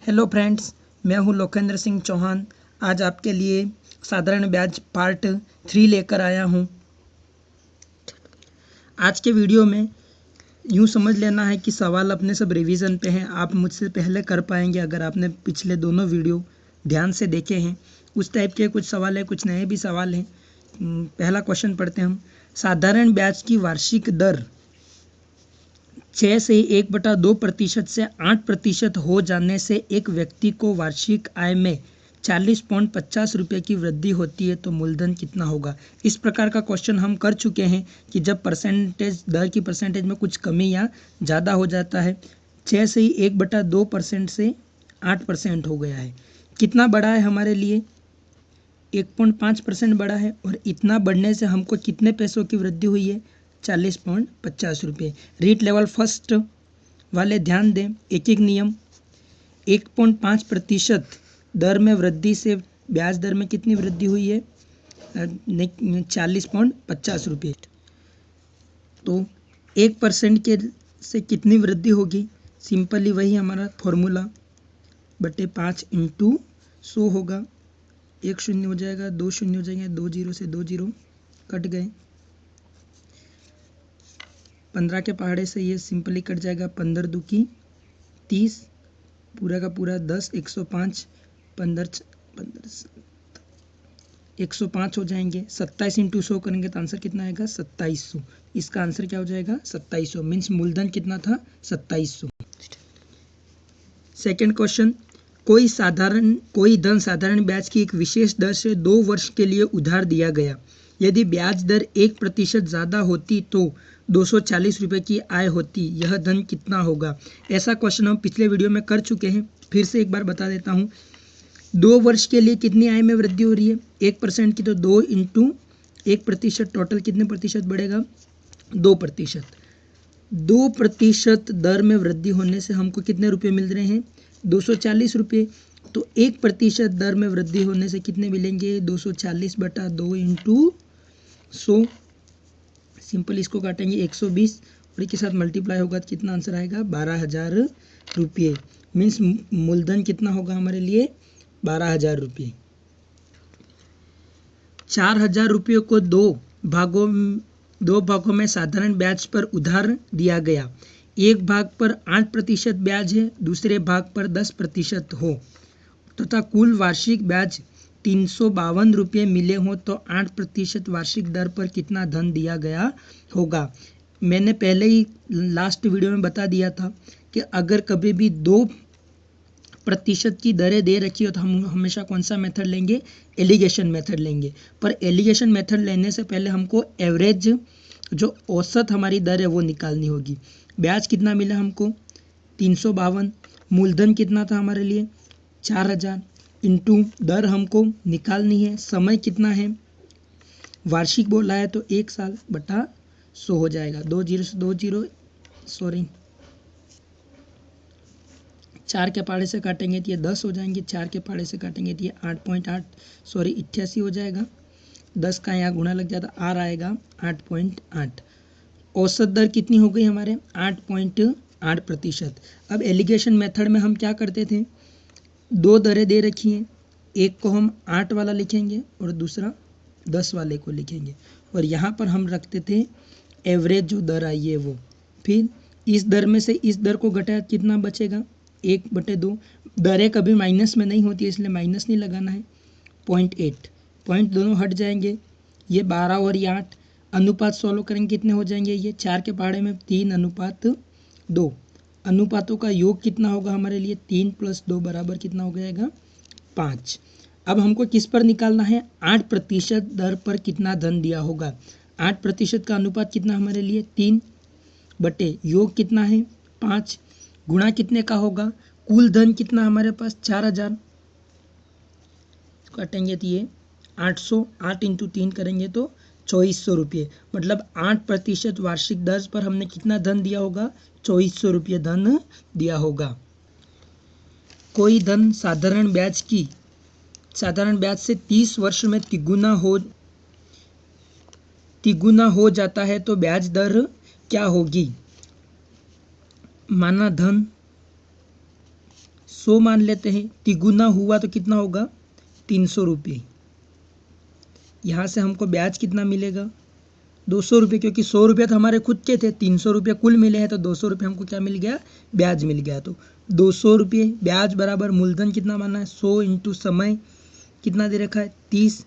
Hello friends, मैं हूं लोकेंद्र सिंह चौहान। आज आपके लिए साधारण ब्याज पार्ट 3 लेकर आया हूं। आज के वीडियो में यूं समझ लेना है कि सवाल अपने सब रिवीजन पे हैं। आप मुझसे पहले कर पाएंगे अगर आपने पिछले दोनों वीडियो ध्यान से देखे हैं। उस टाइप के कुछ सवाल है, कुछ नए भी सवाल हैं। पहला क्वेश्चन पढ़ते हैं हम। साधारण ब्याज की वार्षिक दर 6 से 1/2% से 8% हो जाने से एक व्यक्ति को वार्षिक आय में 40.50 रुपये की वृद्धि होती है तो मूलधन कितना होगा। इस प्रकार का क्वेश्चन हम कर चुके हैं कि जब परसेंटेज दर की परसेंटेज में कुछ कमी या ज़्यादा हो जाता है। 6 से 1/2% से 8% हो गया है। कितना बड़ा है हमारे लिए? 1.5% बढ़ा है। और इतना बढ़ने से हमको कितने पैसों की वृद्धि हुई है? 40.50 रुपये। रीट लेवल फर्स्ट वाले ध्यान दें, एक एक नियम। 1.5% दर में वृद्धि से ब्याज दर में कितनी वृद्धि हुई है? 40.50 रुपये। तो 1% के से कितनी वृद्धि होगी? सिंपली वही हमारा फॉर्मूला बटे 5 इंटू 100 होगा। 1 शून्य हो जाएगा, 2 शून्य हो जाएंगे, 2 जीरो से 2 जीरो कट गए। 15 के पहाड़े से ये सिंपली कट जाएगा। 15 दूकी 30, पूरा का पूरा 10, 105, 105 हो जाएंगे। 27 इंटू 100 करेंगे तो आंसर कितना आएगा? 2700। इसका आंसर क्या हो जाएगा? 2700। मीन्स मूलधन कितना था? 2700। Second question. कोई धन साधारण ब्याज की एक विशेष दर से 2 वर्ष के लिए उधार दिया गया। यदि ब्याज दर 1% ज़्यादा होती तो 240 रुपये की आय होती। यह धन कितना होगा? ऐसा क्वेश्चन हम पिछले वीडियो में कर चुके हैं, फिर से एक बार बता देता हूँ। 2 वर्ष के लिए कितनी आय में वृद्धि हो रही है? 1% की, तो 2 इंटू 1%, टोटल कितने प्रतिशत बढ़ेगा? 2%। 2% दर में वृद्धि होने से हमको कितने रुपये मिल रहे हैं? 240 रुपये। तो 1% दर में वृद्धि होने से कितने मिलेंगे? 240/2 इंटू 100। सिंपल इसको काटेंगे 120 और इसके साथ मल्टीप्लाई होगा तो कितना आंसर आएगा? 12,000 रुपये। मीन्स मूलधन कितना होगा हमारे लिए? 12,000 रुपये। 4,000 रुपये को दो भागों में साधारण ब्याज पर उधार दिया गया। एक भाग पर 8% ब्याज है, दूसरे भाग पर 10% हो तथा कुल वार्षिक ब्याज 352 रुपये मिले हो तो 8% वार्षिक दर पर कितना धन दिया गया होगा। मैंने पहले ही लास्ट वीडियो में बता दिया था कि अगर कभी भी 2% की दरें दे रखी हो तो हम हमेशा कौन सा मेथड लेंगे? एलिगेशन मेथड लेंगे। पर एलिगेशन मेथड लेने से पहले हमको एवरेज, जो औसत हमारी दर है, वो निकालनी होगी। ब्याज कितना मिला हमको? 352। मूलधन कितना था हमारे लिए? 4,000। इंटू दर हमको निकालनी है। समय कितना है? वार्षिक बोला है तो 1 साल बटा 100 हो जाएगा। 2 जीरो से 2 जीरो, सॉरी 4 के पहाड़े से काटेंगे तो ये 10 हो जाएंगे। 4 के पहाड़े से काटेंगे तो ये 8.8, सॉरी 88 हो जाएगा। 10 का यहाँ गुणा लग जाता, आर आएगा 8.8। औसत दर कितनी हो गई हमारे? 8.8%। अब एलिगेशन मेथड में हम क्या करते थे? 2 दरें दे रखी हैं, एक को हम 8 वाला लिखेंगे और दूसरा 10 वाले को लिखेंगे। और यहाँ पर हम रखते थे एवरेज जो दर आई है वो। फिर इस दर में से इस दर को घटाया कितना बचेगा? 1/2। दरें कभी माइनस में नहीं होती है इसलिए माइनस नहीं लगाना है। 0.8 पॉइंट दोनों हट जाएंगे। ये 12 और ये 8 अनुपात सॉल्व करेंगे कितने हो जाएंगे? ये 4 के पहाड़े में 3:2। अनुपातों का योग कितना होगा हमारे लिए? 3 + 2 बराबर कितना हो जाएगा? 5। अब हमको किस पर निकालना है? 8% दर पर कितना धन दिया होगा। 8% का अनुपात कितना हमारे लिए? 3 बटे योग कितना है? 5 गुणा कितने का होगा? कुल धन कितना हमारे पास? 4,000। काटेंगे तो ये 800, 8 इंटू 3 करेंगे तो 2400 रुपये। मतलब 8% वार्षिक दर पर हमने कितना धन दिया होगा? 2400 रुपये धन दिया होगा। कोई धन साधारण ब्याज से 30 वर्ष में तिगुना हो जाता है तो ब्याज दर क्या होगी? माना धन 100 मान लेते हैं, तिगुना हुआ तो कितना होगा 300 रुपये। यहाँ से हमको ब्याज कितना मिलेगा 200 रुपये, क्योंकि 100 रुपये तो हमारे खुद के थे, 300 रुपये कुल मिले हैं, तो 200 रुपये हमको क्या मिल गया ब्याज मिल गया। तो 200 रुपये ब्याज बराबर मूलधन कितना मानना है 100 इंटू समय कितना दे रखा है 30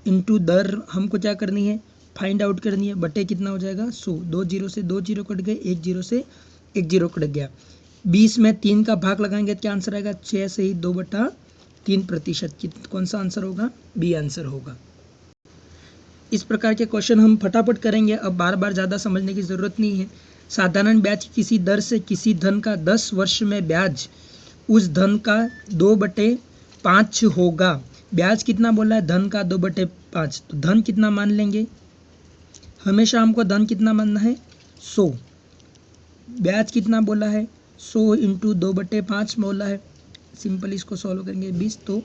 इंटू दर हमको क्या करनी है फाइंड आउट करनी है, बटे कितना हो जाएगा 100। 2 जीरो से 2 जीरो कट गए, 1 जीरो से 1 जीरो कट गया। 20 में 3 का भाग लगाएंगे तो क्या आंसर आएगा 6 से ही 2/3%। कौन सा आंसर होगा बी आंसर होगा। इस प्रकार के क्वेश्चन हम फटाफट करेंगे, अब बार बार ज़्यादा समझने की ज़रूरत नहीं है। साधारण ब्याज किसी दर से किसी धन का 10 वर्ष में ब्याज उस धन का 2/5 होगा। ब्याज कितना बोला है धन का 2/5, तो धन कितना मान लेंगे, हमेशा हमको धन कितना मानना है 100। ब्याज कितना बोला है 100 इंटू 2/5 बोला है, सिंपल इसको सॉल्व करेंगे 20, तो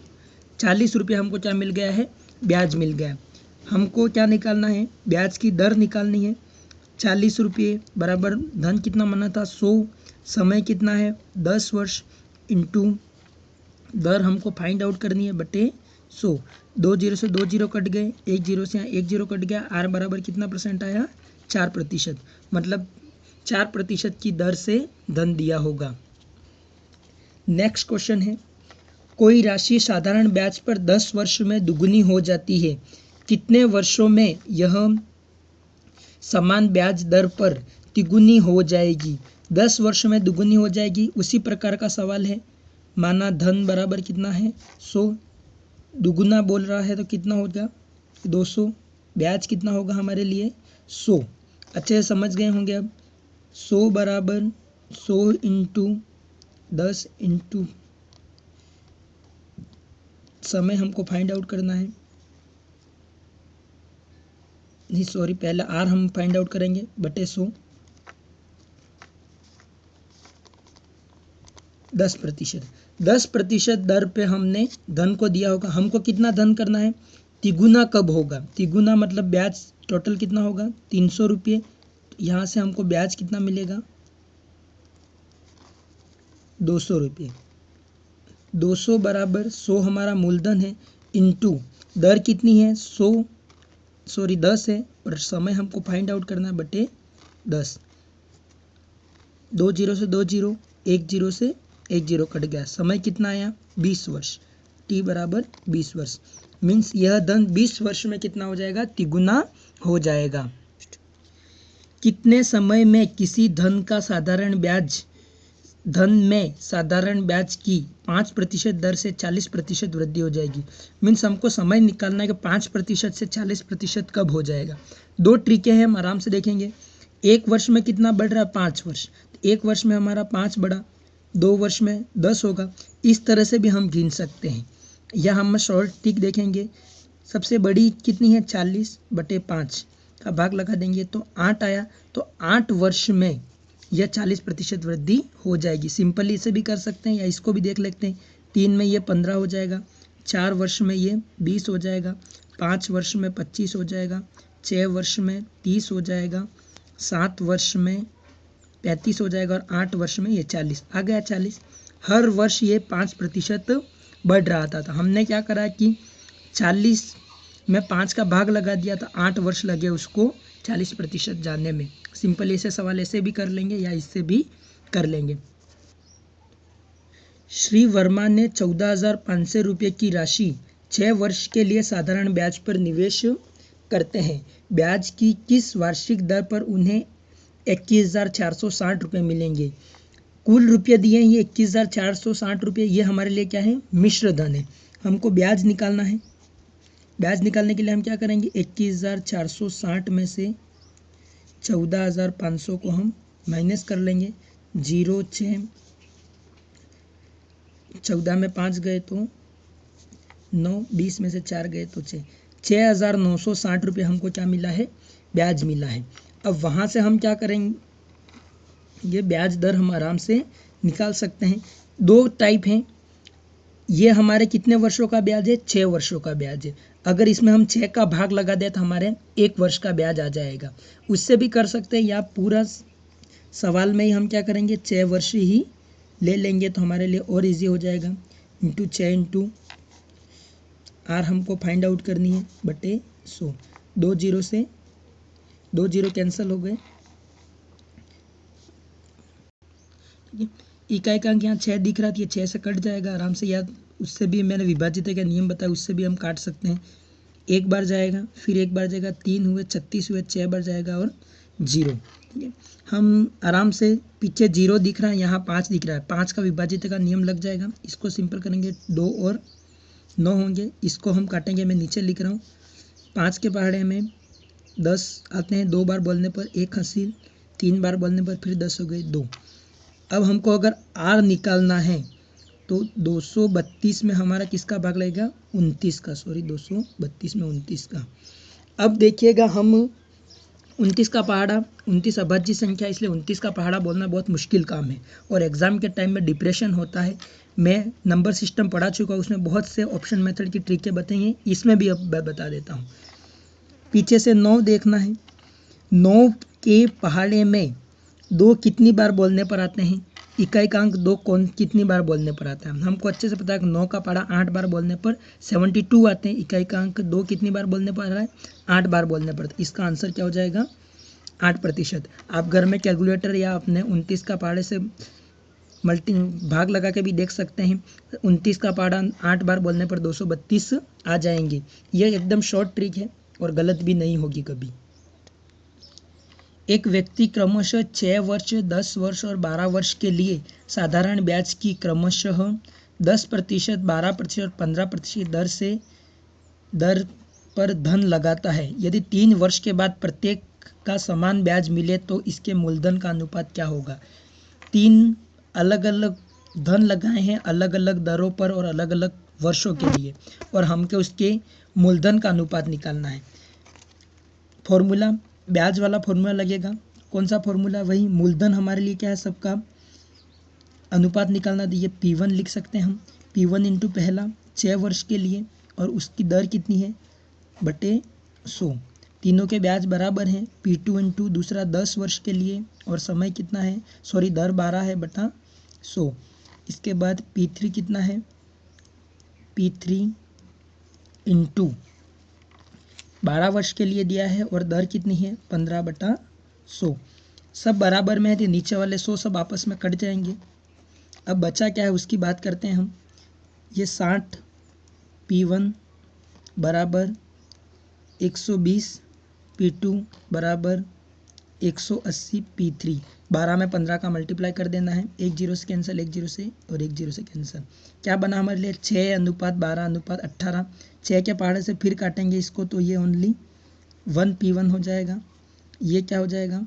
40 रुपये हमको क्या मिल गया है ब्याज मिल गया। हमको क्या निकालना है ब्याज की दर निकालनी है। 40 रुपये बराबर धन कितना माना था 100, समय कितना है 10 वर्ष, इंटू दर हमको फाइंड आउट करनी है बटे 100। 2 जीरो से 2 जीरो कट गए, 1 जीरो से 1 जीरो कट गया। आर बराबर कितना परसेंट आया 4%, मतलब 4% की दर से धन दिया होगा। नेक्स्ट क्वेश्चन है, कोई राशि साधारण ब्याज पर 10 वर्ष में दुगुनी हो जाती है, कितने वर्षों में यह समान ब्याज दर पर तिगुनी हो जाएगी। 10 वर्ष में दुगुनी हो जाएगी, उसी प्रकार का सवाल है। माना धन बराबर कितना है 100, दुगुना बोल रहा है तो कितना होगा 200, ब्याज कितना होगा हमारे लिए 100। अच्छे से समझ गए होंगे अब। 100 बराबर 100 इंटू 10 इंटू समय हमको फाइंड आउट करना है, नहीं सॉरी पहले आर हम फाइंड आउट करेंगे बटे 100। 10% दर पे हमने धन को दिया होगा। हमको कितना धन करना है तिगुना कब होगा, तिगुना मतलब ब्याज टोटल कितना होगा 300 रुपये। यहाँ से हमको ब्याज कितना मिलेगा 200 रुपये। 200 बराबर 100 हमारा मूलधन है, इंटू दर कितनी है 10 है, और समय हमको फाइंड आउट करना है बटे 10। 2 जीरो से 2 जीरो, 1 जीरो से 1 जीरो कट गया। समय कितना आया 20 वर्ष, टी बराबर 20 वर्ष। मीन्स यह धन 20 वर्ष में कितना हो जाएगा तिगुना हो जाएगा। कितने समय में किसी धन में साधारण ब्याज की 5% दर से 40% वृद्धि हो जाएगी। मीन्स हमको समय निकालना है कि 5% से 40% कब हो जाएगा। 2 ट्रिकें हैं, हम आराम से देखेंगे। 1 वर्ष में कितना बढ़ रहा है 5 वर्ष, 1 वर्ष में हमारा 5 बढ़ा, 2 वर्ष में 10 होगा। इस तरह से भी हम गिन सकते हैं, या हम शॉर्ट ट्रिक देखेंगे। सबसे बड़ी कितनी है 40/5 का भाग लगा देंगे तो 8 आया, तो 8 वर्ष में यह 40% वृद्धि हो जाएगी। सिंपली इसे भी कर सकते हैं, या इसको भी देख लेते हैं। 3 में ये 15 हो जाएगा, 4 वर्ष में ये 20 हो जाएगा, 5 वर्ष में 25 हो जाएगा, 6 वर्ष में 30 हो जाएगा, 7 वर्ष में 35 हो जाएगा, और 8 वर्ष में ये 40 आ गया 40। हर वर्ष ये 5% बढ़ रहा था। तो हमने क्या करा कि 40 में 5 का भाग लगा दिया, तो 8 वर्ष लगे उसको 40% जानने में। सिंपल ऐसे सवाल ऐसे भी कर लेंगे या इससे भी कर लेंगे। श्री वर्मा ने 14,500 रुपये की राशि 6 वर्ष के लिए साधारण ब्याज पर निवेश करते हैं। ब्याज की किस वार्षिक दर पर उन्हें 21,460 रुपये मिलेंगे। कुल रुपये दिए हैं ये 21,460 रुपये, ये हमारे लिए क्या है मिश्र धन है। हमको ब्याज निकालना है। ब्याज निकालने के लिए हम क्या करेंगे 21,460 में से 14,500 को हम माइनस कर लेंगे। 0 6 14 में 5 गए तो 9, 20 में से 4 गए तो 6, 6,960 रुपये हमको क्या मिला है ब्याज मिला है। अब वहाँ से हम क्या करेंगे, ये ब्याज दर हम आराम से निकाल सकते हैं। 2 टाइप हैं, ये हमारे कितने वर्षों का ब्याज है 6 वर्षों का ब्याज है। अगर इसमें हम 6 का भाग लगा दें तो हमारे 1 वर्ष का ब्याज आ जाएगा। उससे भी कर सकते हैं, या पूरा सवाल में ही हम क्या करेंगे 6 वर्ष ही ले लेंगे तो हमारे लिए और इजी हो जाएगा। इंटू 6 इंटू आर हमको फाइंड आउट करनी है बटे 100। 2 जीरो से 2 जीरो कैंसिल हो गए। इकाई का अंक यहाँ 6 दिख रहा था, ये 6 से कट जाएगा आराम से याद। उससे भी मैंने विभाजित का नियम बताया, उससे भी हम काट सकते हैं। एक बार जाएगा, फिर एक बार जाएगा, 3 हुए, 36 हुए, 6 बार जाएगा और 0। ठीक है, हम आराम से पीछे 0 दिख रहा है, यहाँ 5 दिख रहा है, 5 का विभाजित का नियम लग जाएगा। इसको सिंपल करेंगे 2 और 9 होंगे, इसको हम काटेंगे। मैं नीचे लिख रहा हूँ 5 के पहाड़े में 10 आते हैं, 2 बार बोलने पर 1 हासिल, 3 बार बोलने पर फिर 10 हो गए 2। अब हमको अगर आर निकालना है तो 232 में हमारा किसका भाग लगेगा, 29 का, सॉरी 232 में 29 का। अब देखिएगा हम 29 का पहाड़ा, 29 अभाज्य संख्या, इसलिए 29 का पहाड़ा बोलना बहुत मुश्किल काम है और एग्जाम के टाइम में डिप्रेशन होता है। मैं नंबर सिस्टम पढ़ा चुका हूँ, उसमें बहुत से ऑप्शन मेथड की ट्रिकें बताई हैं, इसमें भी अब बता देता हूँ। पीछे से 9 देखना है, 9 के पहाड़े में 2 कितनी बार बोलने पर आते हैं, इकाई का अंक 2 कौन कितनी बार बोलने पर आता है। हमको अच्छे से पता है कि 9 का पहाड़ा 8 बार बोलने पर 72 आते हैं, इकाई का अंक 2 कितनी बार बोलने पर आ रहा है, 8 बार बोलने पर। इसका आंसर क्या हो जाएगा, 8%। आप घर में कैलकुलेटर या अपने 29 का पहाड़े से भाग लगा के भी देख सकते हैं। 29 का पहाड़ा 8 बार बोलने पर 232 आ जाएंगे। यह एकदम शॉर्ट ट्रिक है और गलत भी नहीं होगी कभी। एक व्यक्ति क्रमशः 6 वर्ष, 10 वर्ष और 12 वर्ष के लिए साधारण ब्याज की क्रमशः 10%, 12% और 15% दर पर धन लगाता है। यदि 3 वर्ष के बाद प्रत्येक का समान ब्याज मिले तो इसके मूलधन का अनुपात क्या होगा। 3 अलग अलग धन लगाए हैं अलग अलग दरों पर और अलग अलग वर्षों के लिए, और हमको उसके मूलधन का अनुपात निकालना है। फॉर्मूला ब्याज वाला फॉर्मूला लगेगा। कौन सा फॉर्मूला, वही मूलधन हमारे लिए क्या है, सबका अनुपात निकालना। दिए P1 लिख सकते हैं हम, P1 इंटू पहला 6 वर्ष के लिए और उसकी दर कितनी है बटे 100। तीनों के ब्याज बराबर हैं। P2 इंटू दूसरा 10 वर्ष के लिए और समय कितना है, सॉरी दर 12 है बटा 100। इसके बाद P3 कितना है, P3 इंटू 12 वर्ष के लिए दिया है और दर कितनी है 15 बटा 100। सब बराबर में है तो नीचे वाले 100 सब आपस में कट जाएंगे। अब बचा क्या है उसकी बात करते हैं हम। ये 60 P1 बराबर 120, P2 बराबर 180, P3 12 में 15 का मल्टीप्लाई कर देना है। 1 0 से कैंसिल, 1 0 से और 1 0 से कैंसिल। क्या बना हमारे लिए 6:12:18। 6 के पहाड़े से फिर काटेंगे इसको तो ये ओनली 1 P1 हो जाएगा, ये क्या हो जाएगा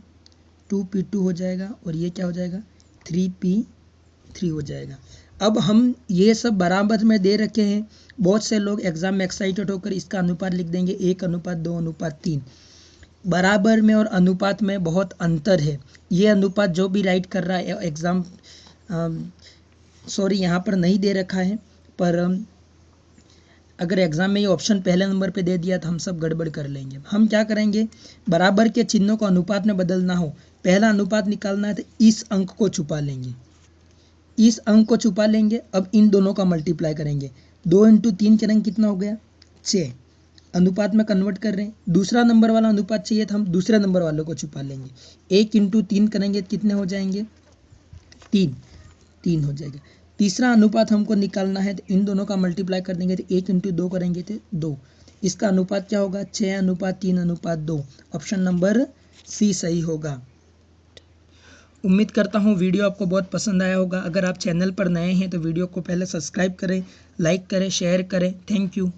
2 P2 हो जाएगा और ये क्या हो जाएगा 3 P3 हो जाएगा। अब हम ये सब बराबर में दे रखे हैं। बहुत से लोग एग्जाम में एक्साइटेड होकर इसका अनुपात लिख देंगे 1:2:3। बराबर में और अनुपात में बहुत अंतर है। ये अनुपात जो भी राइट कर रहा है एग्जाम, सॉरी यहाँ पर नहीं दे रखा है, पर अगर एग्जाम में ये ऑप्शन पहले नंबर पे दे दिया तो हम सब गड़बड़ कर लेंगे। हम क्या करेंगे, बराबर के चिन्हों को अनुपात में बदलना हो, पहला अनुपात निकालना है तो इस अंक को छुपा लेंगे, इस अंक को छुपा लेंगे। अब इन दोनों का मल्टीप्लाई करेंगे, 2 इंटू 3 करेंगे कितना हो गया 6, अनुपात में कन्वर्ट कर रहे हैं। दूसरा नंबर वाला अनुपात चाहिए तो हम दूसरे नंबर वालों को छुपा लेंगे। 1 इंटू 3 करेंगे तो कितने हो जाएंगे 3 हो जाएगा। तीसरा अनुपात हमको निकालना है तो इन दोनों का मल्टीप्लाई कर देंगे तो 1 इंटू 2 करेंगे तो 2। इसका अनुपात क्या होगा 6:3:2। ऑप्शन नंबर सी सही होगा। उम्मीद करता हूँ वीडियो आपको बहुत पसंद आया होगा। अगर आप चैनल पर नए हैं तो वीडियो को पहले सब्सक्राइब करें, लाइक करें, शेयर करें। Thank you.